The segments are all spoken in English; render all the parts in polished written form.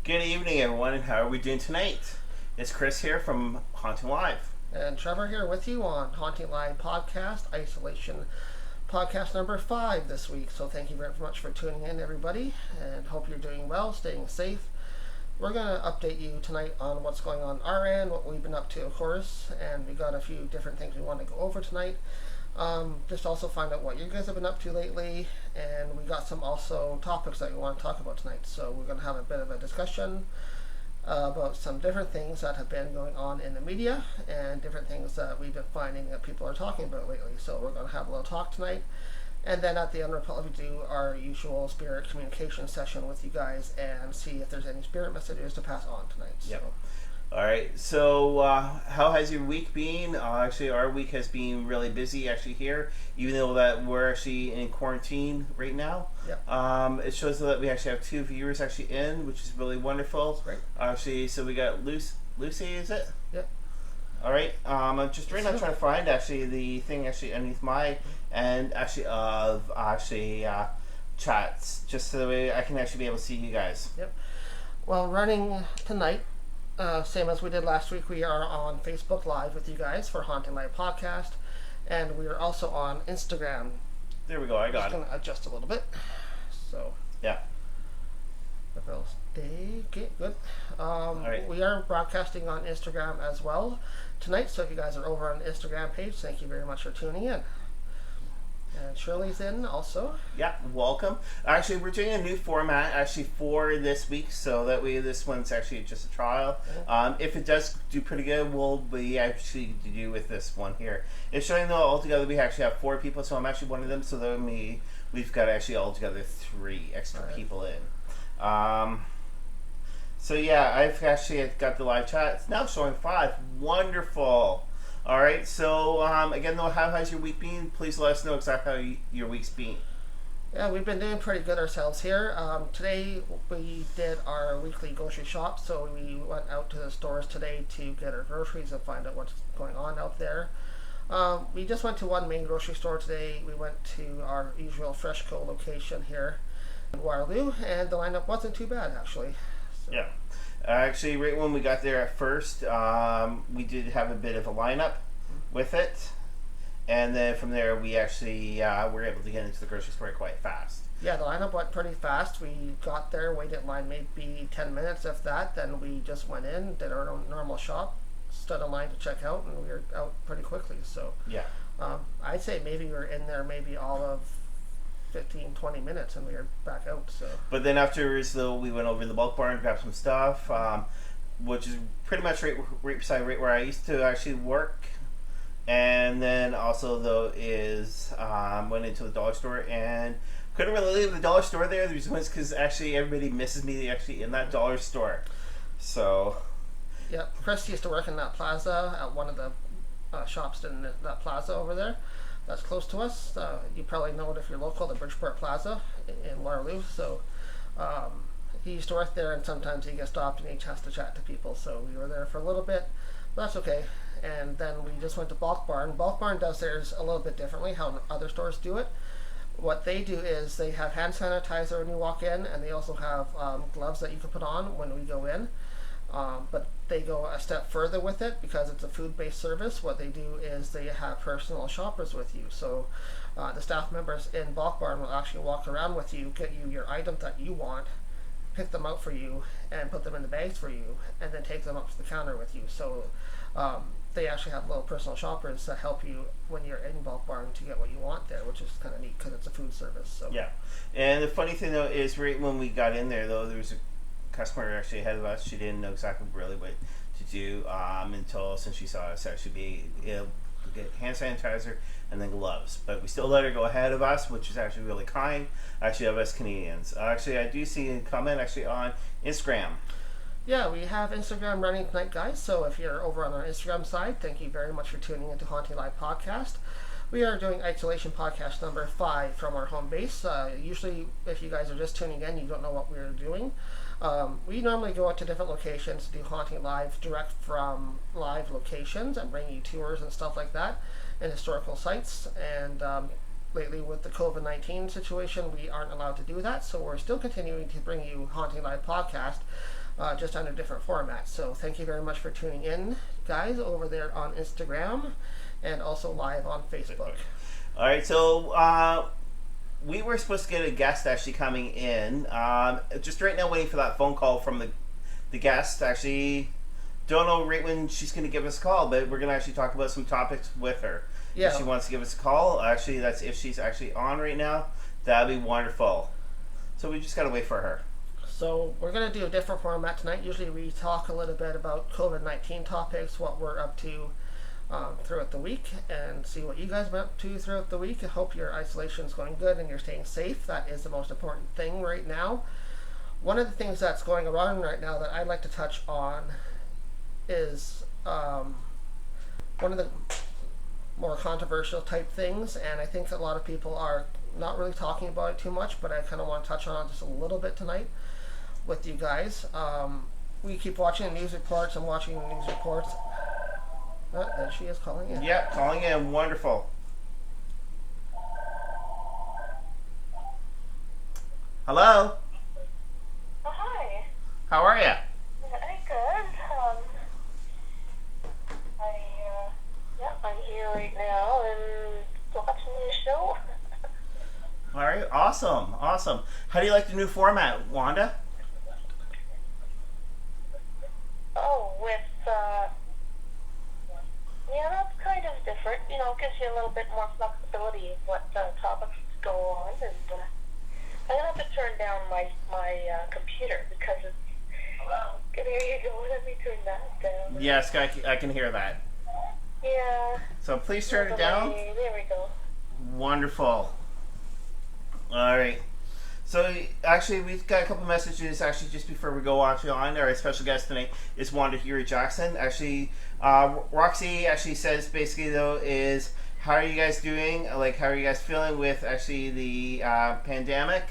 Good evening, everyone, and how are we doing tonight? It's Chris here from Haunting Live. And Trevor here with you on Haunting Live Podcast, Isolation Podcast number 5 this week. So thank you very much for tuning in, everybody, and hope you're doing well, staying safe. We're going to update you tonight on what's going on our end, what we've been up to, of course, and we got a few different things we want to go over tonight. Just also find out what you guys have been up to lately, and we got some also topics that we want to talk about tonight. So we're going to have a bit of a discussion about some different things that have been going on in the media and different things that we've been finding that people are talking about lately. So we're going to have a little talk tonight, and then at the end we'll probably do our usual spirit communication session with you guys and see if there's any spirit messages to pass on tonight. Yep. All right, so how has your week been? Actually, our week has been really busy actually here, even though that we're actually in quarantine right now. Yep. It shows that we actually have 2 viewers actually in, which is really wonderful. Great. Actually, so we got Lucy, is it? Yep. All right, I'm just right now trying to find actually the thing actually underneath my end actually of actually chats, just so that way I can actually be able to see you guys. Yep. Well, running tonight, same as we did last week, we are on Facebook Live with you guys for Haunting Live Podcast, and we are also on Instagram. There we go, I got it. Just going to adjust a little bit. So, yeah. if it'll stay, okay, good. Right. We are broadcasting on Instagram as well tonight, so if you guys are over on the Instagram page, thank you very much for tuning in. And Shirley's in also. Yeah, welcome. Actually, we're doing a new format actually for this week, so that way this one's actually just a trial. Mm-hmm. If it does do pretty good, we'll be actually to do with this one here. It's showing though altogether we actually have 4 people, so I'm actually one of them. So then we've got actually altogether 3 extra people in. So yeah, I've actually got the live chat. It's now showing 5. Wonderful. All right, so again, though, how has your week been? Please let us know exactly how your week's been. Yeah, we've been doing pretty good ourselves here. Today we did our weekly grocery shop, so we went out to the stores today to get our groceries and find out what's going on out there. We just went to one main grocery store today. We went to our usual Freshco location here in Waterloo, and the lineup wasn't too bad, actually. So. Yeah. Actually, right when we got there at first, we did have a bit of a lineup with it. And then from there, we actually were able to get into the grocery store quite fast. Yeah, the lineup went pretty fast. We got there, waited in line maybe 10 minutes, if that. Then we just went in, did our normal shop, stood in line to check out, and we were out pretty quickly. So yeah, I'd say maybe we were in there maybe all of 15-20 minutes and we were back out. So but then afterwards though we went over to the bulk barn, grabbed some stuff, which is pretty much right beside right where I used to actually work. And then also though is went into the dollar store and couldn't really leave the dollar store there. The reason was because actually everybody misses me actually in that dollar store. So yeah, Chris used to work in that plaza at one of the shops in that plaza over there. That's close to us. You probably know it if you're local, the Bridgeport Plaza in Waterloo. So he used to work there, and sometimes he gets stopped and he has to chat to people. So we were there for a little bit, but that's okay. And then we just went to Bulk Barn. Bulk Barn does theirs a little bit differently how other stores do it. What they do is they have hand sanitizer when you walk in, and they also have gloves that you can put on when we go in. But they go a step further with it because it's a food-based service. What they do is they have personal shoppers with you. So the staff members in Bulk Barn will actually walk around with you, get you your items that you want, pick them out for you, and put them in the bags for you, and then take them up to the counter with you. So they actually have little personal shoppers that help you when you're in Bulk Barn to get what you want there, which is kind of neat because it's a food service. So yeah, and the funny thing though is right when we got in there though, there was a customer actually ahead of us. She didn't know exactly really what to do until since she saw us actually be able to get hand sanitizer and then gloves. But we still let her go ahead of us, which is actually really kind actually of us Canadians. Actually, I do see a comment actually on Instagram. Yeah, we have Instagram running tonight, guys. So if you're over on our Instagram side, thank you very much for tuning into Haunting Live Podcast. We are doing Isolation Podcast number 5 from our home base. Usually, if you guys are just tuning in, you don't know what we're doing. We normally go out to different locations to do Haunting Live direct from live locations and bring you tours and stuff like that and historical sites. And lately with the COVID-19 situation, we aren't allowed to do that, so we're still continuing to bring you Haunting Live Podcast just under different formats. So thank you very much for tuning in, guys, over there on Instagram and also live on Facebook. All right, so we were supposed to get a guest actually coming in. Just right now waiting for that phone call from the guest. Actually, don't know right when she's going to give us a call, but we're going to actually talk about some topics with her. Yeah. If she wants to give us a call, actually, that's if she's actually on right now. That'd be wonderful. So we just got to wait for her. So we're going to do a different format tonight. Usually we talk a little bit about COVID-19 topics, what we're up to throughout the week, and see what you guys have been up to throughout the week. I hope your isolation is going good and you're staying safe. That is the most important thing right now. One of the things that's going around right now that I'd like to touch on is one of the more controversial type things, and I think that a lot of people are not really talking about it too much, but I kind of want to touch on it just a little bit tonight with you guys. We keep watching the news reports. I'm watching the news reports. There she is calling in. Yep, calling in. Wonderful. Hello. Oh, hi. How are you? I'm good. I'm here right now and watching your show. All right, awesome. How do you like the new format, Wanda? Oh, that's kind of different. Gives you a little bit more flexibility of what topics go on. And I'm going to have to turn down my computer because it's... There you go. Let me turn that down. Yes, I can hear that. Yeah. So please turn it down. There we go. Wonderful. All right. So actually, we've got a couple messages. Actually, just before we go on, our special guest tonight is Wanda Hewer Jackson. Actually, Roxy actually says basically though is, how are you guys doing? Like, how are you guys feeling with actually the pandemic?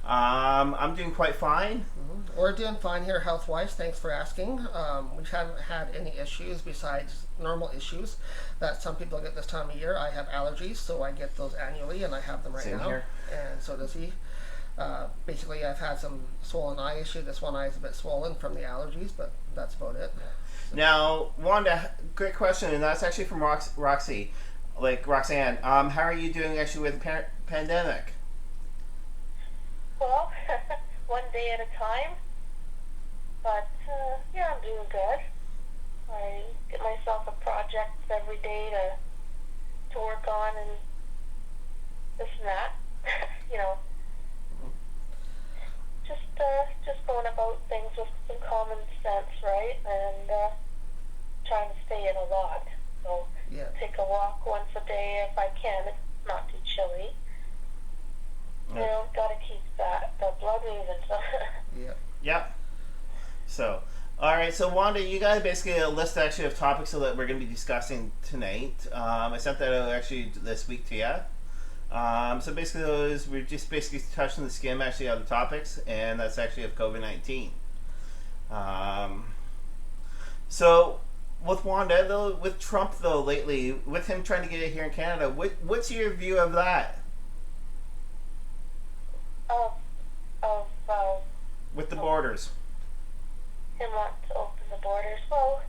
I'm doing quite fine. Mm-hmm. We're doing fine here health-wise. Thanks for asking. We haven't had any issues besides normal issues that some people get this time of year. I have allergies, so I get those annually, and I have them right Same now. here. And so does he. Basically, I've had some swollen eye issue. This one eye is a bit swollen from the allergies, but that's about it. So. Now, Wanda, great question, and that's actually from Roxy, like Roxanne. How are you doing actually with the pandemic? Well, one day at a time. But, I'm doing good. I get myself a project every day to work on and this and that. Just going about things with some common sense, right? And trying to stay in a lot. So take a walk once a day if I can. It's not too chilly. Gotta keep the blood moving. Yep. So, all right. So, Wanda, you got basically a list actually of topics that we're going to be discussing tonight. I sent that out actually this week to you. So basically, we're just basically touching the skim actually of the topics, and that's actually of COVID-19. So with Wanda, though, with Trump though lately, with him trying to get it here in Canada, what's your view of that? With the borders. Him want to open the borders. Well,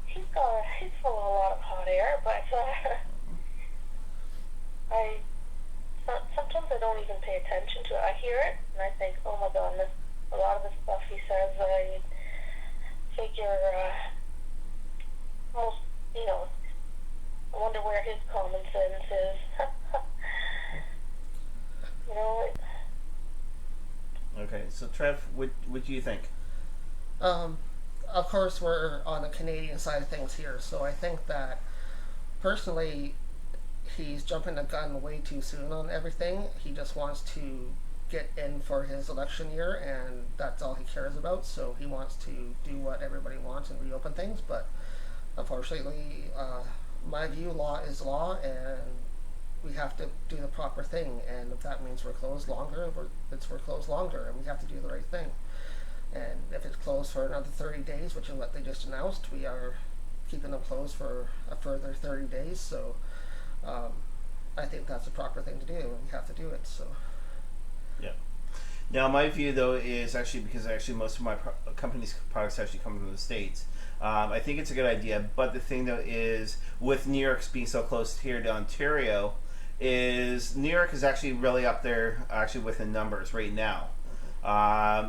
he's full of a lot of hot air, but sometimes I don't even pay attention to it. I hear it and I think, oh my God, a lot of the stuff he says, I figure most, I wonder where his common sense is. Okay, so Trev, what do you think? Of course, we're on the Canadian side of things here, so I think that personally, he's jumping the gun way too soon on everything. He just wants to get in for his election year, and that's all he cares about. So he wants to do what everybody wants and reopen things. But unfortunately, my view, law is law, and we have to do the proper thing. And if that means we're closed longer, we're closed longer, and we have to do the right thing. And if it's closed for another 30 days, which is what they just announced, we are keeping them closed for a further 30 days. So I think that's the proper thing to do, and we have to do it. So. Yeah. Now, my view though is actually because actually most of my company's products actually come from the States. I think it's a good idea, but the thing though is with New York being so close here to Ontario, is New York is actually really up there actually with the numbers right now.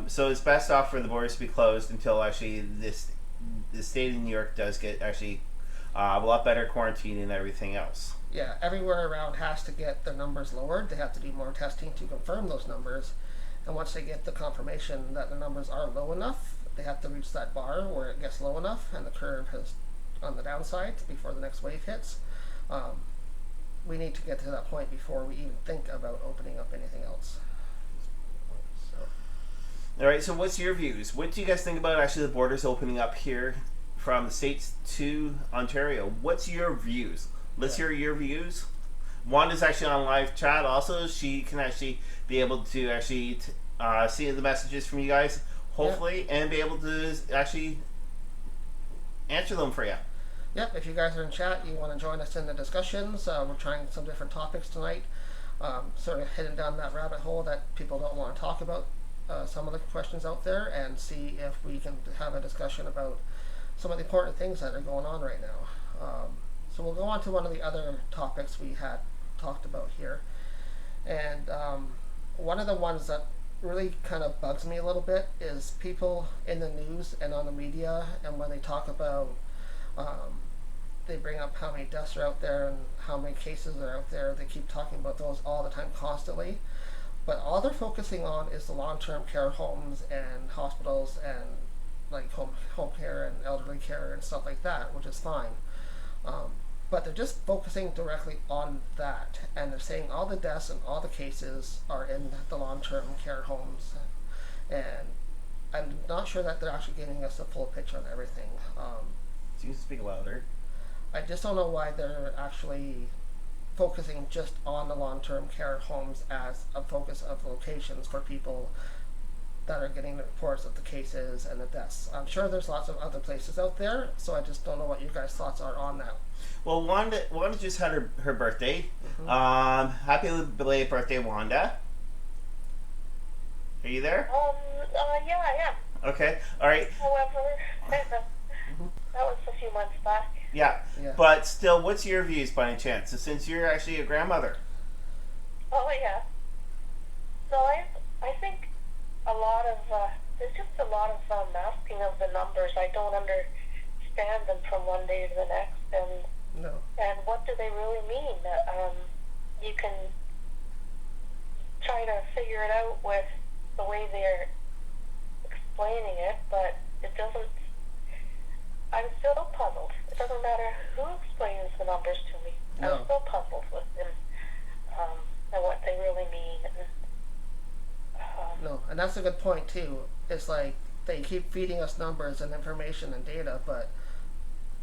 So it's best off for the borders to be closed until actually the state of New York does get actually a lot better quarantine and everything else. Yeah, everywhere around has to get their numbers lowered. They have to do more testing to confirm those numbers. And once they get the confirmation that the numbers are low enough, they have to reach that bar where it gets low enough and the curve is on the downside before the next wave hits. We need to get to that point before we even think about opening up anything else. All right, so what's your views? What do you guys think about actually the borders opening up here from the States to Ontario? What's your views? Let's hear your views. Wanda's actually on live chat also. She can actually be able to actually see the messages from you guys, hopefully, and be able to actually answer them for you. Yep, if you guys are in chat, you want to join us in the discussions. We're trying some different topics tonight, sort of heading down that rabbit hole that people don't want to talk about. Some of the questions out there and see if we can have a discussion about some of the important things that are going on right now. So we'll go on to one of the other topics we had talked about here. And one of the ones that really kind of bugs me a little bit is people in the news and on the media, and when they talk about, they bring up how many deaths are out there and how many cases are out there. They keep talking about those all the time, constantly. But all they're focusing on is the long-term care homes and hospitals and like home care and elderly care and stuff like that, which is fine. But they're just focusing directly on that, and they're saying all the deaths and all the cases are in the long-term care homes, and I'm not sure that they're actually giving us a full picture on everything. So you can speak louder. I just don't know why they're actually focusing just on the long-term care homes as a focus of locations for people that are getting the reports of the cases and the deaths. I'm sure there's lots of other places out there, so I just don't know what you guys' thoughts are on that. Well, Wanda just had her birthday. Mm-hmm. Happy belated birthday, Wanda. Are you there? Yeah, I am. Okay, all right. However, that was a few months back. Yeah, but still, what's your views by any chance? So since you're actually a grandmother. Oh, yeah. So I think a lot of, there's just a lot of masking of the numbers. I don't understand them from one day to the next. And what do they really mean? You can try to figure it out with the way they're explaining it, but it doesn't. I'm still puzzled. It doesn't matter who explains the numbers to me. No. I'm still puzzled with them and what they really mean. No, and that's a good point too. It's like they keep feeding us numbers and information and data, but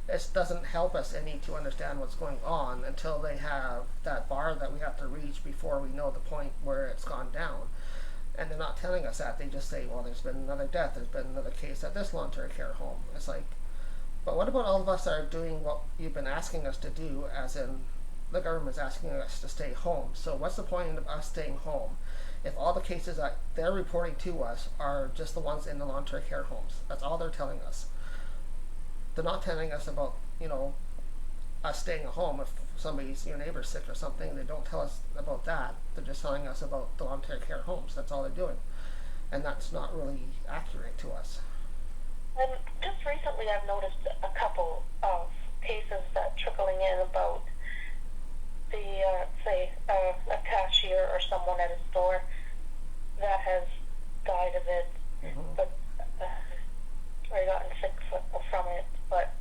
it doesn't help us any to understand what's going on until they have that bar that we have to reach before we know the point where it's gone down. And they're not telling us that. They just say, well, there's been another death, there's been another case at this long-term care home. It's like, but what about all of us that are doing what you've been asking us to do, as in the government's asking us to stay home? So what's the point of us staying home if all the cases that they're reporting to us are just the ones in the long-term care homes? That's all they're telling us. They're not telling us about, us staying at home if your neighbor's sick or something. They don't tell us about that. They're just telling us about the long-term care homes. That's all they're doing. And that's not really accurate to us. And just recently I've noticed a couple of cases that trickling in about the, say, a cashier or someone at a store that has died of it, but or gotten sick from it. But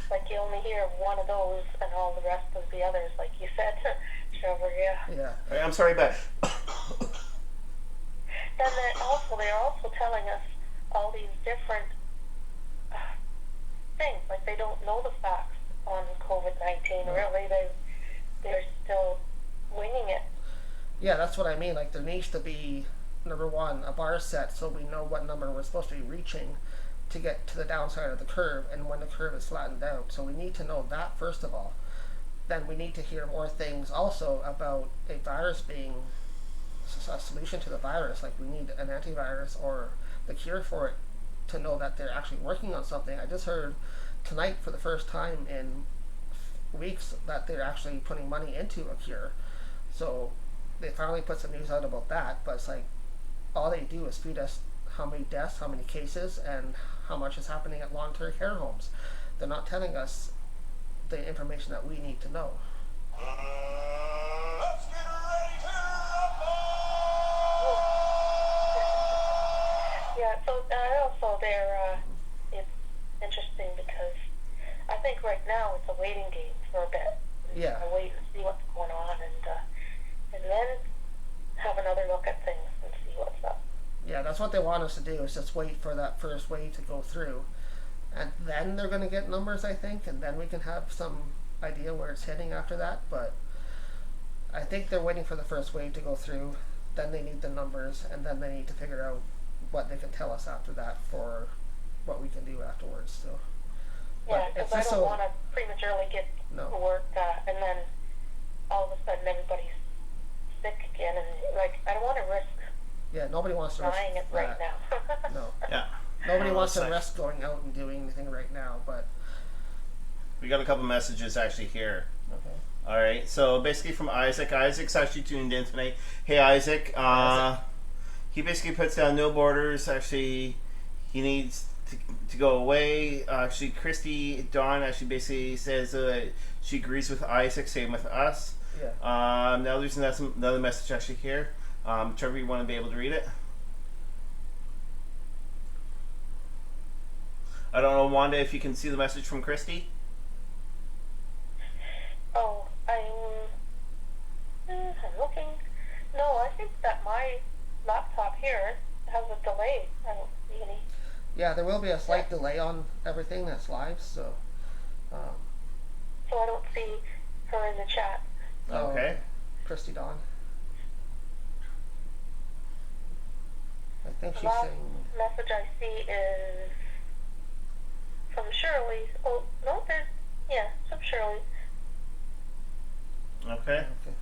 like you only hear of one of those and all the rest of the others, like you said, Trevor. Yeah. I'm sorry, but then they're also telling us all these different things. Like they don't know the facts on COVID-19. Really, they're still winging it. Yeah, that's what I mean. Like there needs to be, number one, a bar set so we know what number we're supposed to be reaching to get to the downside of the curve and when the curve is flattened out. So we need to know that first of all. Then we need to hear more things also about a virus being a solution to the virus. Like we need an antivirus or the cure for it to know that they're actually working on something. I just heard tonight for the first time in weeks that they're actually putting money into a cure. So they finally put some news out about that, but it's like all they do is feed us how many deaths, how many cases, and how much is happening at long-term care homes. They're not telling us the information that we need to know. Let's get ready to rumble! Yeah, so also it's interesting because I think right now it's a waiting game for a bit. Yeah. I wait and see what's going on, and then have another look at things and see what's up. Yeah, that's what they want us to do, is just wait for that first wave to go through. And then they're going to get numbers, I think, and then we can have some idea where it's heading after that. But I think they're waiting for the first wave to go through, then they need the numbers, and then they need to figure out what they can tell us after that for what we can do afterwards. So, Yeah, because I don't want to prematurely get work and then all of a sudden everybody's sick again, and like I don't want to risk. Yeah, nobody wants to risk trying it right now. No. Yeah. Nobody wants to risk going out and doing anything right now, but We got a couple messages actually here. okay. All right, so basically from Isaac. Isaac's actually tuned in tonight. Hey, Isaac. He basically puts down no borders. Actually, he needs to go away. Actually, Christy Dawn actually basically says she agrees with Isaac. Same with us. Yeah. Now there's another message actually here. Trevor, you want to be able to read it? I don't know, Wanda, if you can see the message from Christy. Oh, I'm looking. No, I think that my laptop here has a delay. I don't see any. Yeah, there will be a slight delay on everything that's live, so. So I don't see her in the chat. Okay. Christy Dawn. I think she's Last saying. message I see is from Shirley. Oh, no, there's, from Shirley. Okay. Okay.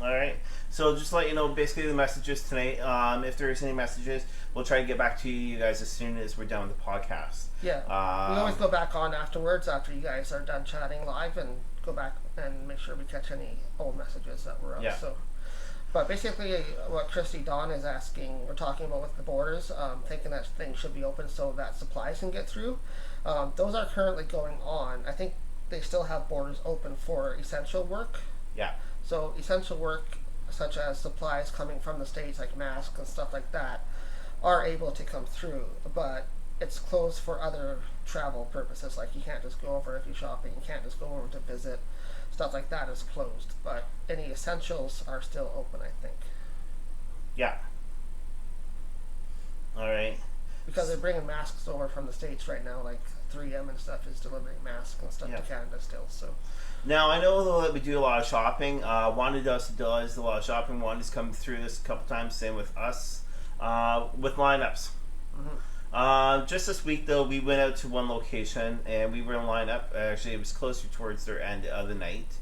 All right. So just to let you know, basically the messages tonight. If there's any messages, we'll try to get back to you guys as soon as we're done with the podcast. Yeah. We always go back on afterwards after you guys are done chatting live and go back and make sure we catch any old messages that were out. Yeah. So, but basically, what Christy Dawn is asking, we're talking about with the borders, thinking that things should be open so that supplies can get through. Those are currently going on. I think they still have borders open for essential work. Yeah. So essential work, such as supplies coming from the States, like masks and stuff like that, are able to come through, but it's closed for other travel purposes. Like you can't just go over if you're shopping, you can't just go over to visit. Stuff like that is closed, but any essentials are still open, I think. Yeah. All right. Because they're bringing masks over from the States right now, like 3M and stuff is delivering masks and stuff to Canada still, so. Now, I know though that we do a lot of shopping. Wanda does a lot of shopping. Wanda's come through this a couple times, same with us, with lineups. Mm-hmm. Just this week, though, we went out to one location, and we were in lineup. Actually, it was closer towards their end of the night.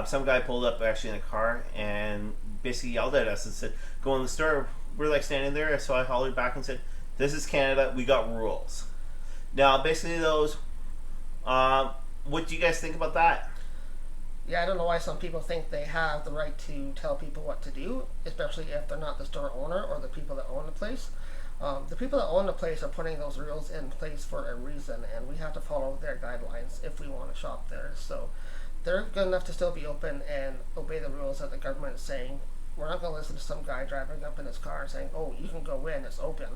Some guy pulled up actually in a car and basically yelled at us and said, go in the store. We're like standing there, so I hollered back and said, this is Canada, we got rules. Now, basically those, what do you guys think about that? Yeah, I don't know why some people think they have the right to tell people what to do, especially if they're not the store owner or the people that own the place. The people that own the place are putting those rules in place for a reason, and we have to follow their guidelines if we want to shop there. So they're good enough to still be open and obey the rules that the government is saying. We're not going to listen to some guy driving up in his car saying, oh, you can go in, it's open.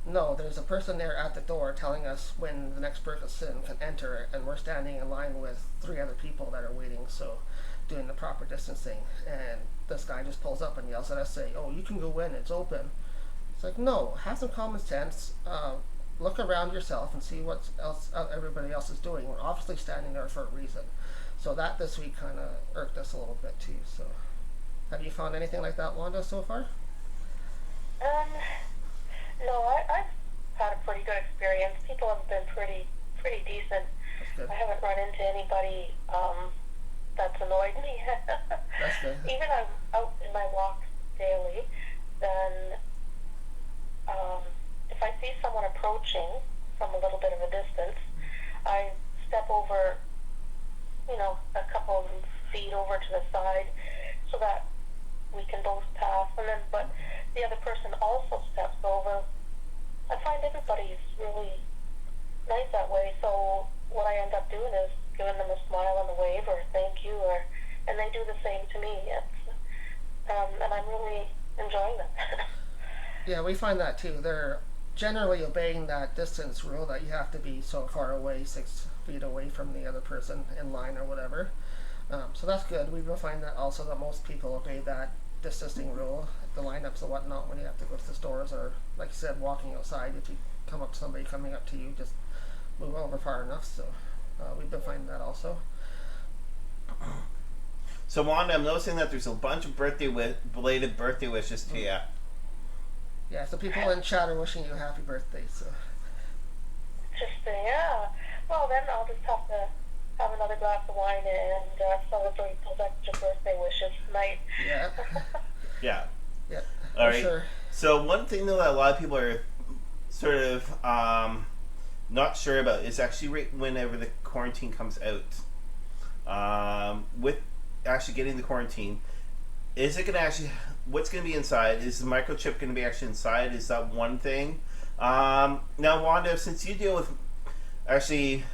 No, there's a person there at the door telling us when the next person can enter, and we're standing in line with 3 other people that are waiting, so doing the proper distancing. And this guy just pulls up and yells at us saying, oh, you can go in, it's open. It's like, no, have some common sense. Look around yourself and see what else everybody else is doing. We're obviously standing there for a reason. So that this week kind of irked us a little bit too. So, have you found anything like that, Wanda, so far? No, I've had a pretty good experience. People have been pretty decent. That's good. I haven't run into anybody that's annoyed me. That's good. Even I'm out in my walks daily, then if I see someone approaching from a little bit of a distance, I step over, a couple of feet over to the side so that we can both pass, and then but the other person also steps over. I find everybody's really nice that way, so what I end up doing is giving them a smile and a wave or a thank you, and they do the same to me. And I'm really enjoying that. Yeah, we find that too. They're generally obeying that distance rule that you have to be so far away, 6 feet away from the other person in line or whatever. So that's good. We will find that also that most people obey that distancing rule, the lineups and whatnot when you have to go to the stores, or like you said, walking outside. If you come up to somebody coming up to you, just move over far enough. So we've been finding that also. So Wanda, I'm noticing that there's a bunch of belated birthday wishes to you. Yeah, so people in chat are wishing you a happy birthday. So. Interesting, yeah. Well, then I'll just have to have another glass of wine and celebrate those extra birthday wishes tonight. Yeah. Yeah. Yeah. All right. Sure. So one thing though that a lot of people are sort of not sure about is actually right whenever the quarantine comes out. With actually getting the quarantine, is it going to actually? What's going to be inside? Is the microchip going to be actually inside? Is that one thing? Now, Wanda, since you deal with actually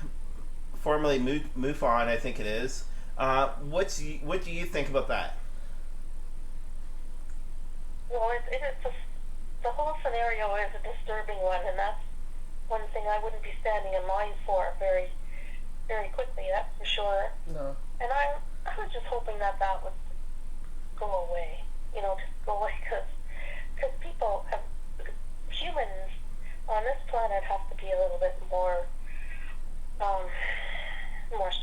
formerly MUFON, I think it is. What do you think about that? Well, the whole scenario is a disturbing one, and that's one thing I wouldn't be standing in line for very, very quickly. That's for sure. No. And I was just hoping that would go away. Just go away, because people humans on this planet have to be a little bit more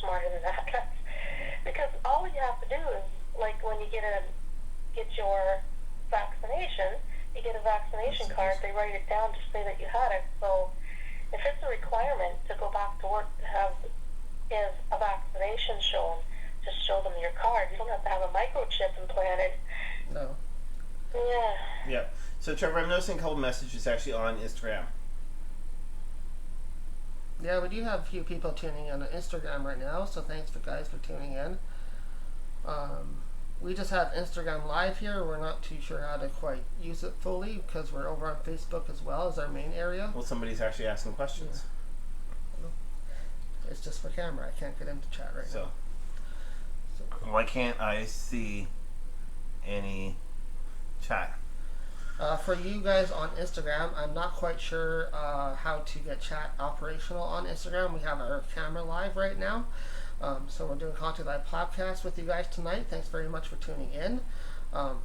smarter than that. Because all you have to do is, like, when you get your vaccination, you get a vaccination card, they write it down to say that you had it. So if it's a requirement to go back to work to have a vaccination shown, just show them your card. You don't have to have a microchip implanted. No. Yeah. Yeah. So Trevor, I'm noticing a couple messages actually on Instagram. Yeah, we do have a few people tuning in on Instagram right now, so thanks for guys for tuning in. We just have Instagram Live here. We're not too sure how to quite use it fully because we're over on Facebook as well as our main area. Well, somebody's actually asking questions. It's just for camera. I can't get into chat right now. So why can't I see any chat? For you guys on Instagram, I'm not quite sure how to get chat operational on Instagram. We have our camera live right now. So we're doing HauntingLIVE podcast with you guys tonight. Thanks very much for tuning in.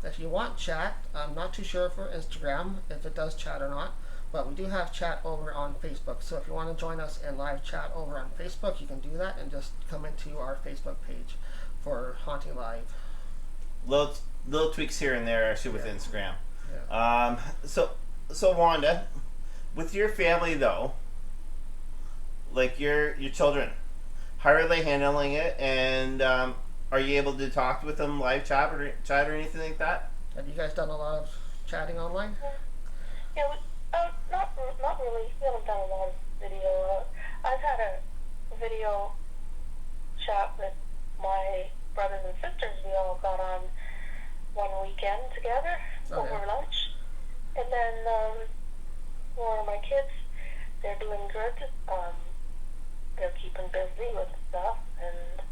If you want chat, I'm not too sure for Instagram if it does chat or not, but we do have chat over on Facebook. So if you want to join us in live chat over on Facebook, you can do that and just come into our Facebook page for HauntingLIVE. Little tweaks here and there actually with Instagram. Yeah. So Wanda, with your family though, like your children, how are they handling it? And are you able to talk with them live chat or anything like that? Have you guys done a lot of chatting online? Yeah, not really. We haven't done a lot of video. I've had a video chat with my brothers and sisters. We all got on one weekend together over lunch. And then for my kids, they're doing good. They're keeping busy with stuff, and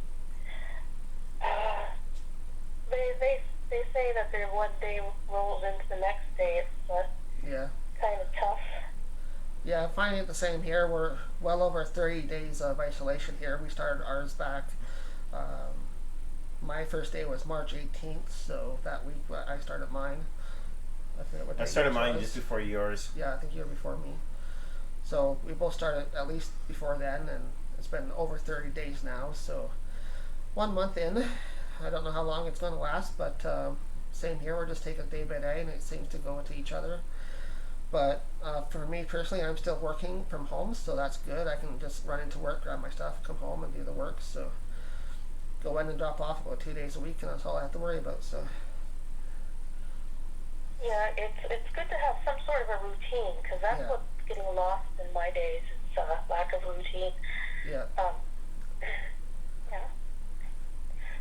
they say that their one day rolls into the next day. It's kind of tough. Yeah, I'm finding it the same here. We're well over 30 days of isolation here. We started ours back. My first day was March 18th, so that week I started mine. I started mine just before yours. Yeah, I think you were before me. So we both started at least before then, and it's been over 30 days now. So 1 month in, I don't know how long it's going to last, but same here. We're just taking it day by day, and it seems to go into each other. But for me personally, I'm still working from home, so that's good. I can just run into work, grab my stuff, come home, and do the work. So go in and drop off about 2 days a week, and that's all I have to worry about. So Yeah, it's good to have some sort of a routine, because that's Yeah. what's getting lost in my days. It's lack of routine. yeah. Yeah.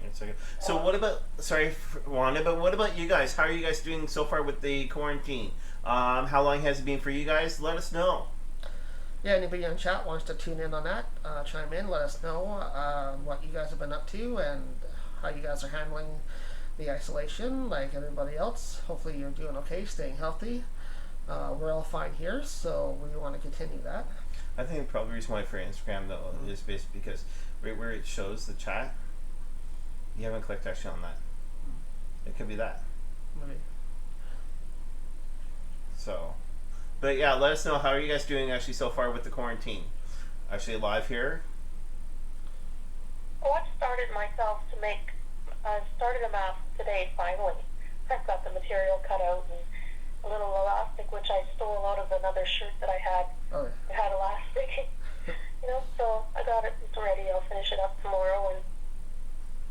It's okay. So what about, sorry, Wanda, but what about you guys? How are you guys doing so far with the quarantine? How long has it been for you guys? Let us know. Yeah, anybody on chat wants to tune in on that, chime in, let us know what you guys have been up to and how you guys are handling the isolation like everybody else. Hopefully you're doing okay, staying healthy. We're all fine here, so we want to continue that. I think probably the reason why for Instagram though is basically because right where it shows the chat, you haven't clicked actually on that. It could be that. Maybe. So, but yeah, let us know how are you guys doing actually so far with the quarantine. Actually live here. Well, I've started myself to make. I started a mask today finally. I've got the material cut out and a little elastic, which I stole out of another shirt that I had. Oh, It had elastic, so I got it ready. I'll finish it up tomorrow and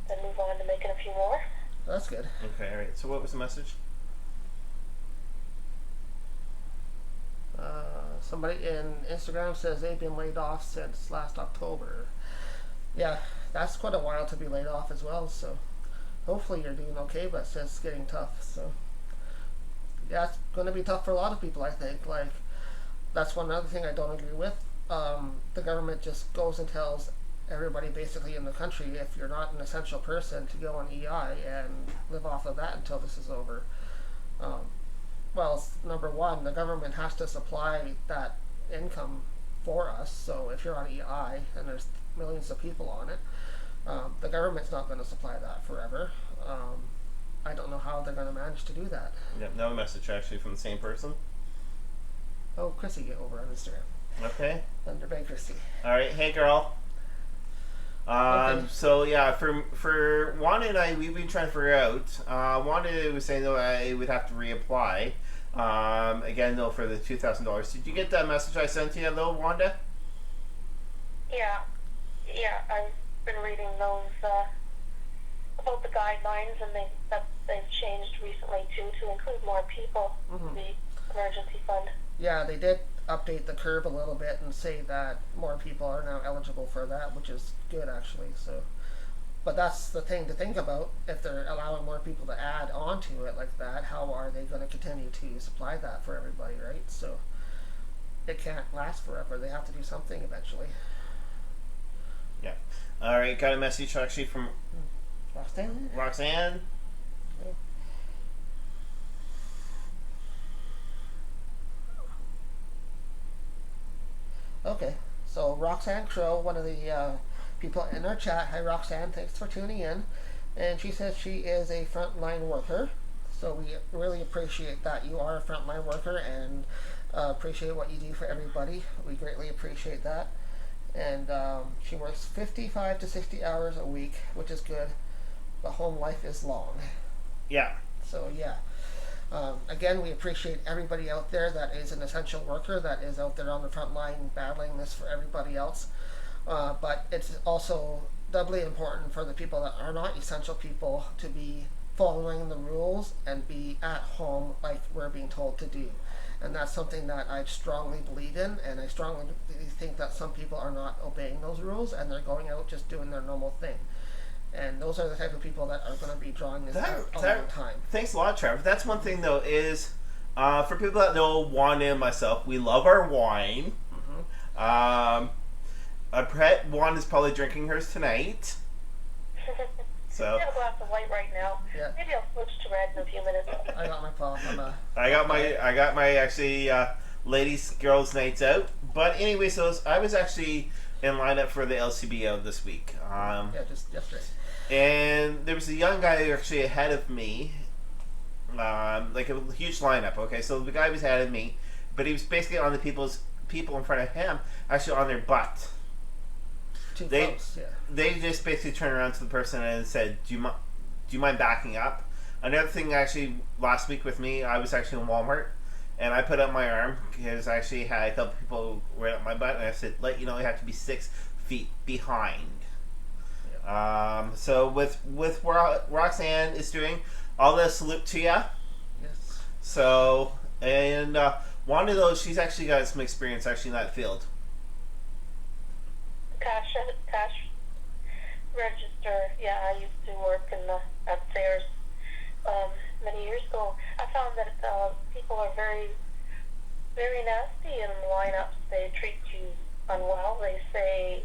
then move on to making a few more. that's good. Okay, all right. So what was the message? Somebody in Instagram says they've been laid off since last October. Yeah, that's quite a while to be laid off as well, so hopefully you're doing okay, but it's just getting tough. So yeah, it's going to be tough for a lot of people, I think. Like, that's one other thing I don't agree with. The government just goes and tells everybody basically in the country, if you're not an essential person, to go on EI and live off of that until this is over. Well, number one, the government has to supply that income for us. So if you're on EI and there's millions of people on it, the government's not going to supply that forever. I don't know how they're going to manage to do that. Yep, no message actually from the same person. Oh, Chrissy, get over on Instagram. Okay. Thunder Bay Chrissy. All right. Hey, girl. Okay. So yeah, for Wanda and I, we've been trying to figure out. Wanda was saying though I would have to reapply. Again though for the $2,000. Did you get that message I sent to you though, Wanda? Yeah, I've been reading those about the guidelines, and they've changed recently too to include more people in the emergency fund. Yeah, they did update the curve a little bit and say that more people are now eligible for that, which is good actually. So, but that's the thing to think about. If they're allowing more people to add on to it like that, how are they going to continue to supply that for everybody, right? So it can't last forever. They have to do something eventually. Yeah. All right. Got a message actually from Roxanne. Yeah. Okay, so Roxanne Crow, one of the people in our chat. Hi Roxanne, thanks for tuning in. And she says she is a frontline worker. So we really appreciate that you are a frontline worker and appreciate what you do for everybody. We greatly appreciate that. And she works 55 to 60 hours a week, which is good. But home life is long. Yeah. So yeah. Again, we appreciate everybody out there that is an essential worker, that is out there on the front line battling this for everybody else. But it's also doubly important for the people that are not essential people to be following the rules and be at home like we're being told to do. And that's something that I strongly believe in, and I strongly think that some people are not obeying those rules and they're going out just doing their normal thing. And those are the type of people that are going to be drawing this out a long time. Thanks a lot, Trevor. That's one thing, though, is for people that know Wanda and myself, we love our wine. Wanda's probably drinking hers tonight. So I have a glass of white right now. Yeah. Maybe I'll switch to red in a few minutes. I got my pop. I got my actually ladies girls nights out. But anyway, so I was actually in lineup for the LCBO this week. Yeah, just yesterday. And there was a young guy actually ahead of me, like a huge lineup. Okay, so the guy was ahead of me, but he was basically on the people in front of him, actually on their butt. Too close, yeah. They just basically turned around to the person and said, "Do you mind backing up?" Another thing, actually, last week with me, I was actually in Walmart, and I put up my arm because I actually had a couple people right up my butt, and I said, "Let you know, you have to be 6 feet behind." So with what Roxanne is doing, all the salute to ya. Yes. So, and one of those, she's actually got some experience actually in that field. Cash register. Yeah, I used to work at fairs many years ago. I found that people are very, very nasty in lineups. They treat you unwell. They say,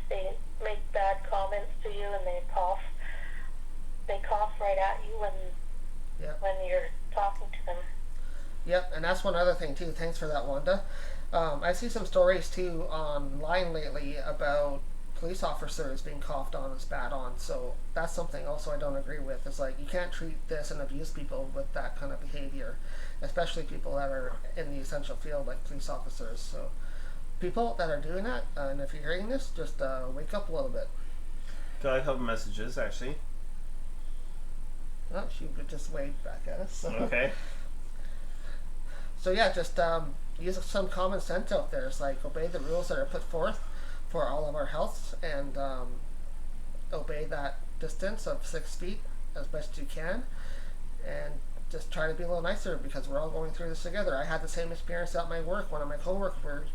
they make bad comments to you, and they cough. They cough right at you when you're talking to them. Yep, and that's one other thing too. Thanks for that, Wanda. I see some stories too online lately about police officers being coughed on and spat on. So that's something also I don't agree with. It's like you can't treat this and abuse people with that kind of behavior, especially people that are in the essential field like police officers. So people that are doing that, and if you're hearing this, just wake up a little bit. Got a couple messages actually. Oh, she just waved back at us. So. Okay. So yeah, just use some common sense out there. It's like obey the rules that are put forth for all of our health, and obey that distance of 6 feet as best you can, and just try to be a little nicer because we're all going through this together. I had the same experience at my work. One of my coworkers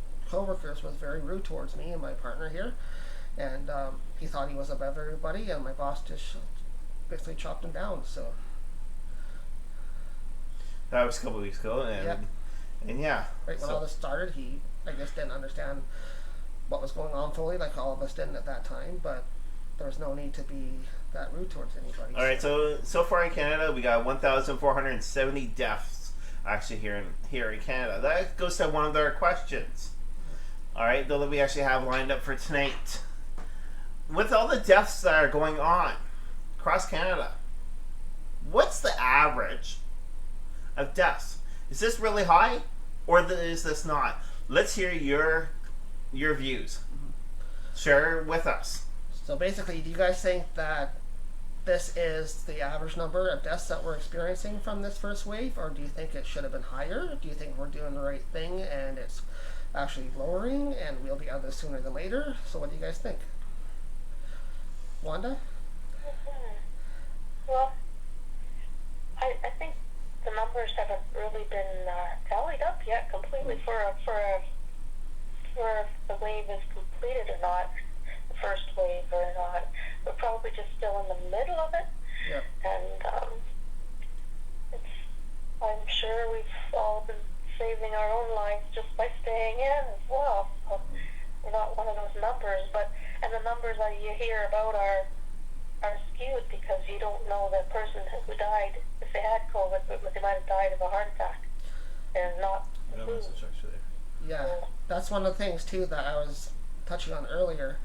was very rude towards me and my partner here, and he thought he was above everybody, and my boss just basically chopped him down. So that was a couple weeks ago, and yeah. Right when all this started, he, I guess, didn't understand what was going on fully, like all of us didn't at that time, but there was no need to be that rude towards anybody. Alright, so far in Canada, we got 1,470 deaths actually here in Canada. That goes to one of their questions. Alright, that we actually have lined up for tonight. With all the deaths that are going on across Canada, what's the average of deaths? Is this really high, or is this not? Let's hear your views. Share with us. So basically, do you guys think that this is the average number of deaths that we're experiencing from this first wave, or do you think it should have been higher? Do you think we're doing the right thing and it's actually lowering and we'll be out of this sooner than later? So what do you guys think? Wanda? Well, I think the numbers haven't really been tallied up yet completely for the wave is completed or not, the first wave or not. We're probably just still in the middle of it. Yep. And I'm sure we've all been saving our own lives just by staying in as well. So we're not one of those numbers, and the numbers that you hear about are skewed because you don't know the person who died, if they had COVID, but they might have died of a heart attack and not the flu. Yeah, that's one of the things too that I was touching on earlier,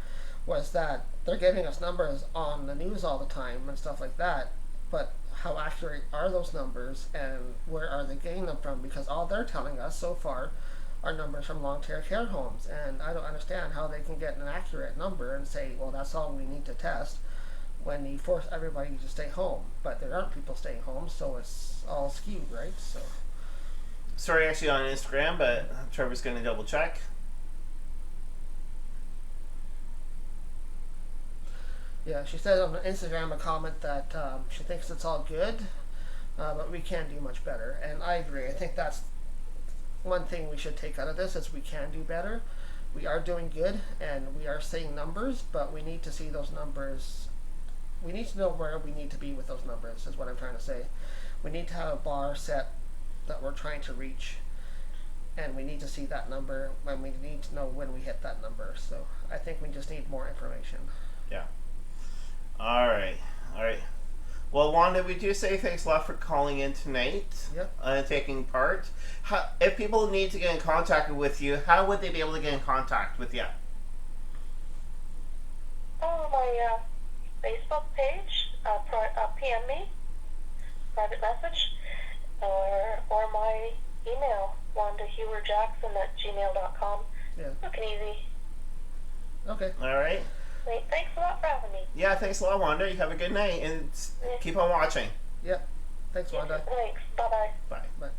was that they're giving us numbers on the news all the time and stuff like that, but how accurate are those numbers and where are they getting them from? Because all they're telling us so far are numbers from long-term care homes, and I don't understand how they can get an accurate number and say, well, that's all we need to test, when you force everybody to stay home. But there aren't people staying home, so it's all skewed, right? So. Sorry, actually on Instagram, but Trevor's going to double check. Yeah, she said on Instagram a comment that she thinks it's all good, but we can do much better. And I agree. I think that's one thing we should take out of this is we can do better. We are doing good, and we are seeing numbers, but we need to see those numbers. We need to know where we need to be with those numbers, is what I'm trying to say. We need to have a bar set that we're trying to reach, and we need to see that number, and we need to know when we hit that number. So I think we just need more information. Yeah. All right. Well, Wanda, we do say thanks a lot for calling in tonight. Yep. And taking part. If people need to get in contact with you, how would they be able to get in contact with you? Oh, my Facebook page, PM me, private message, or my email, WandaHewerJackson@gmail.com. Yeah. Quick and easy. Okay. All right. Thanks a lot for having me. Yeah, thanks a lot, Wanda. You have a good night, and keep on watching. Yep. Thanks, Wanda. Thanks. Bye-bye. Bye. Bye.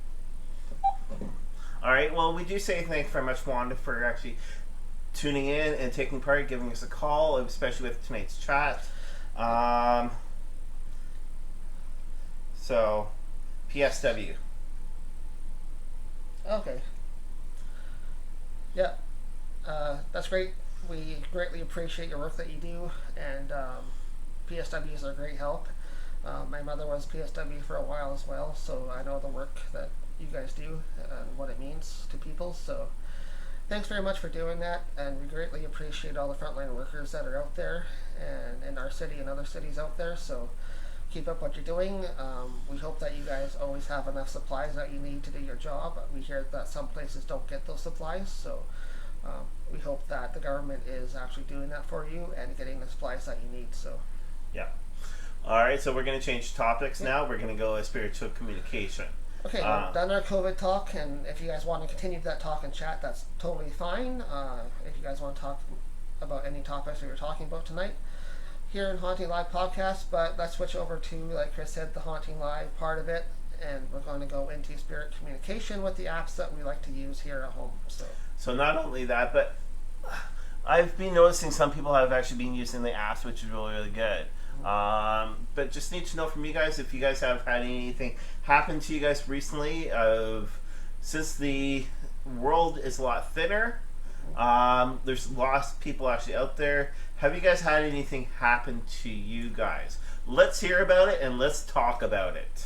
All right. Well, we do say thanks very much, Wanda, for actually tuning in and taking part, giving us a call, especially with tonight's chat. So, PSW. Okay. Yeah. That's great. We greatly appreciate your work that you do, and PSWs are great help. My mother was PSW for a while as well, so I know the work that you guys do and what it means to people. So thanks very much for doing that, and we greatly appreciate all the frontline workers that are out there and in our city and other cities out there. So keep up what you're doing. We hope that you guys always have enough supplies that you need to do your job. We hear that some places don't get those supplies, so we hope that the government is actually doing that for you and getting the supplies that you need. So Yeah. All right, so we're going to change topics now. We're going to go with spiritual communication. okay, we've done our COVID talk, and if you guys want to continue that talk and chat, that's totally fine. If you guys want to talk about any topics we were talking about tonight here in Haunting Live podcast, but let's switch over to, like Chris said, the Haunting Live part of it, and we're going to go into spirit communication with the apps that we like to use here at home. So not only that, but I've been noticing some people have actually been using the apps, which is really, really good. But just need to know from you guys if you guys have had anything happen to you guys recently since the world is a lot thinner. There's lots of people actually out there. Have you guys had anything happen to you guys? Let's hear about it and let's talk about it.